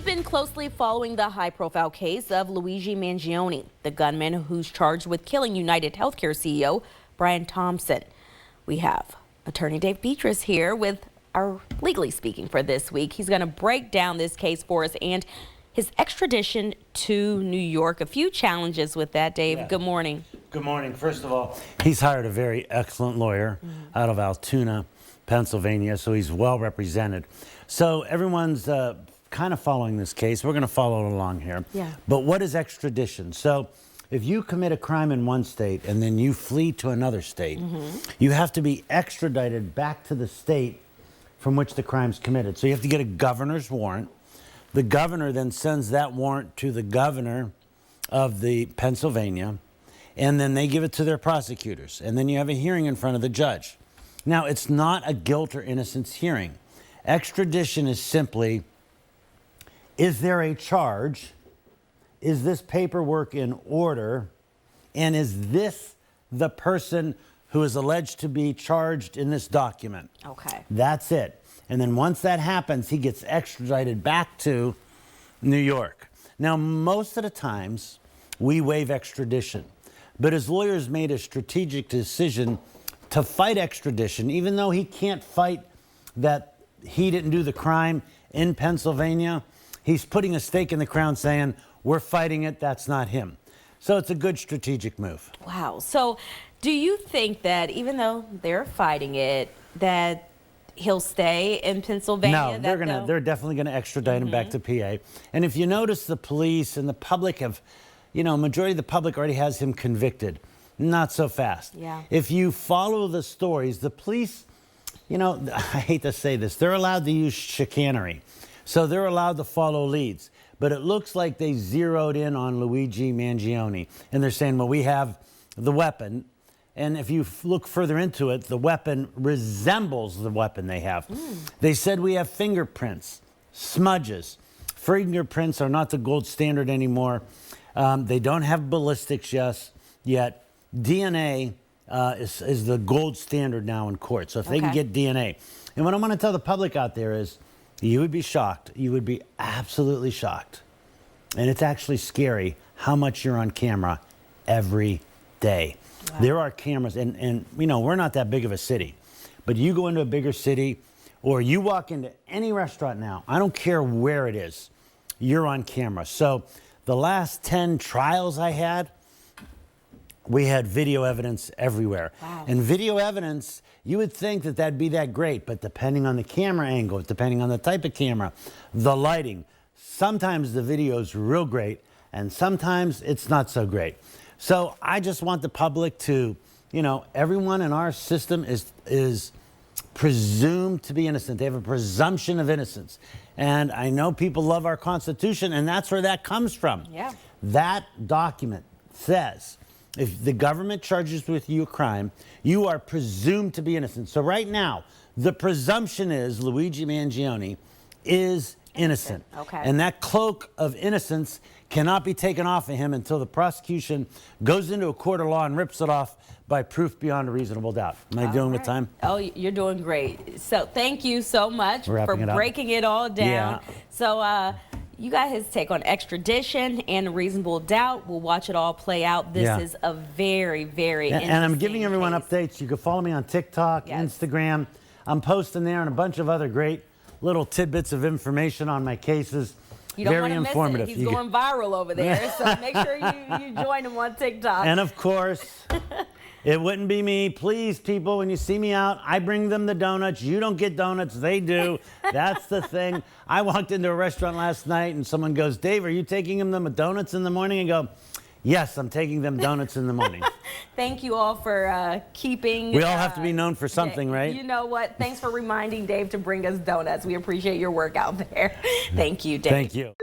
We've been closely following the high-profile case of Louis Mangione, the gunman who's charged with killing United Healthcare CEO Brian Thompson. We have attorney David Betras here with our legally speaking for this week. He's going to break down this case for us and his extradition to New York. A few challenges with that, Dave. Yeah. Good morning. Good morning. First of all, he's hired a very excellent lawyer out of Altoona, Pennsylvania, so he's well represented. So everyone's kind of following this case. We're going to follow along here. Yeah. But what is extradition? So if you commit a crime in one state and then you flee to another state, you have to be extradited back to the state from which the crime's committed. So you have to get a governor's warrant. The governor then sends that warrant to the governor of the Pennsylvania, and then they give it to their prosecutors. And then you have a hearing in front of the judge. Now, it's not a guilt or innocence hearing. Extradition is simply, is there a charge? Is this paperwork in order? And is this the person who is alleged to be charged in this document? Okay. That's it. And then once that happens, he gets extradited back to New York. Now, most of the times, we waive extradition. But his lawyers made a strategic decision to fight extradition, even though he can't fight that he didn't do the crime in Pennsylvania. He's putting a stake in the ground saying, we're fighting it, that's not him. So it's a good strategic move. Wow. So do you think that even though they're fighting it, that he'll stay in Pennsylvania? No, they're definitely going to extradite him back to PA. And if you notice, the police and the public have, majority of the public already has him convicted. Not so fast. Yeah. If you follow the stories, the police, I hate to say this, they're allowed to use chicanery. So they're allowed to follow leads. But it looks like they zeroed in on Louis Mangione. And they're saying, well, we have the weapon. And if you look further into it, the weapon resembles the weapon they have. They said we have fingerprints, smudges. Fingerprints are not the gold standard anymore. They don't have ballistics yet. DNA is the gold standard now in court. So if they can get DNA. And what I want to tell the public out there is, you would be shocked. You would be absolutely shocked. And it's actually scary how much you're on camera every day. Wow. There are cameras, and we're not that big of a city. But you go into a bigger city, or you walk into any restaurant now, I don't care where it is, you're on camera. So the last 10 trials I had, we had video evidence everywhere. Wow. And video evidence, you would think that that'd be that great, but depending on the camera angle, depending on the type of camera, the lighting, sometimes the video's real great, and sometimes it's not so great. So I just want the public to, everyone in our system is presumed to be innocent. They have a presumption of innocence. And I know people love our Constitution, and that's where that comes from. Yeah. That document says, if the government charges with you a crime, you are presumed to be innocent. So right now, the presumption is Luigi Mangione is innocent. Okay. And that cloak of innocence cannot be taken off of him until the prosecution goes into a court of law and rips it off by proof beyond a reasonable doubt. Am I doing with time? Oh, you're doing great. So thank you so much for breaking it all down. Yeah. So you guys take on extradition and reasonable doubt. We'll watch it all play out. This is a very, very interesting And I'm giving everyone case. updates. You can follow me on TikTok, Instagram. I'm posting there and a bunch of other great little tidbits of information on my cases. You don't very want to informative. Miss it. He's going viral over there, so make sure you join him on TikTok. And of course, it wouldn't be me. Please, people, when you see me out, I bring them the donuts. You don't get donuts. They do. That's the thing. I walked into a restaurant last night and someone goes, Dave, are you taking them the donuts in the morning? I go, yes, I'm taking them donuts in the morning. Thank you all for keeping. We all have to be known for something, right? You know what? Thanks for reminding Dave to bring us donuts. We appreciate your work out there. Thank you, Dave. Thank you.